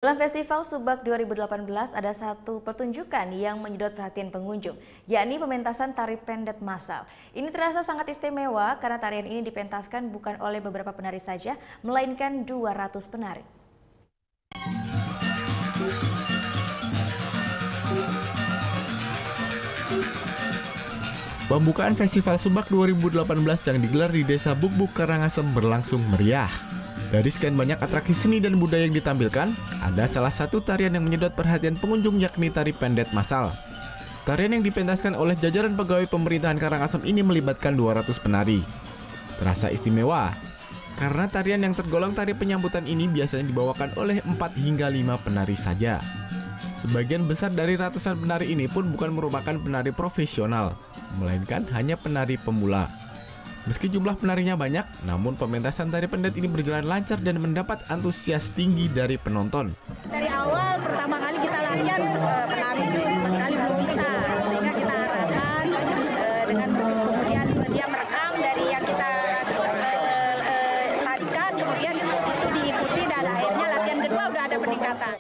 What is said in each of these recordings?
Dalam Festival Subak 2018 ada satu pertunjukan yang menyedot perhatian pengunjung, yakni pementasan tari pendet massal. Ini terasa sangat istimewa karena tarian ini dipentaskan bukan oleh beberapa penari saja, melainkan 200 penari. Pembukaan Festival Subak 2018 yang digelar di Desa Bukbuk Karangasem berlangsung meriah. Dari sekian banyak atraksi seni dan budaya yang ditampilkan, ada salah satu tarian yang menyedot perhatian pengunjung yakni tari pendet massal. Tarian yang dipentaskan oleh jajaran pegawai pemerintahan Karangasem ini melibatkan 200 penari. Terasa istimewa, karena tarian yang tergolong tari penyambutan ini biasanya dibawakan oleh 4 hingga 5 penari saja. Sebagian besar dari ratusan penari ini pun bukan merupakan penari profesional, melainkan hanya penari pemula. Meski jumlah penarinya banyak, namun pementasan tari pendet ini berjalan lancar dan mendapat antusias tinggi dari penonton. Dari awal pertama kali kita latihan penari itu sama sekali belum bisa, sehingga kita arahkan dengan kemudian dia merekam dari yang kita tarikan, kemudian itu diikuti dan akhirnya latihan kedua udah ada peningkatan.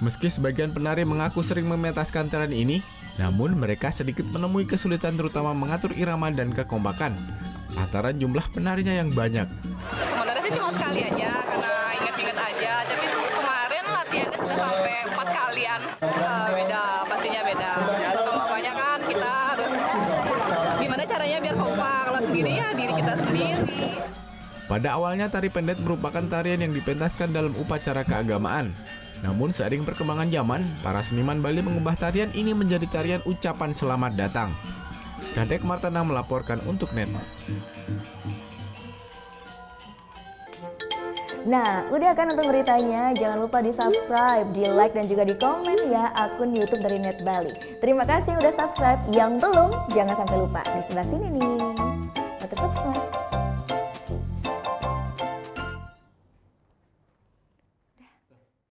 Meski sebagian penari mengaku sering mementaskan tarian ini, namun mereka sedikit menemui kesulitan terutama mengatur irama dan kekompakan antara jumlah penarinya yang banyak. Sebenarnya sih cuma sekali aja karena inget-inget aja, tapi kemarin latihannya sudah sampai 4 kalian. Beda, pastinya beda. Kalau banyak kan kita harus gimana caranya biar kompak, kalau sendiri ya diri kita sendiri. Pada awalnya tari pendet merupakan tarian yang dipentaskan dalam upacara keagamaan. Namun seiring perkembangan zaman, para seniman Bali mengubah tarian ini menjadi tarian ucapan selamat datang. Kadek Martana melaporkan untuk NET. Nah, udah kan untuk beritanya? Jangan lupa di-subscribe, di-like, dan juga di-komen ya akun YouTube dari Net Bali. Terima kasih udah subscribe. Yang belum, jangan sampai lupa. Di sebelah sini nih. Subscribe.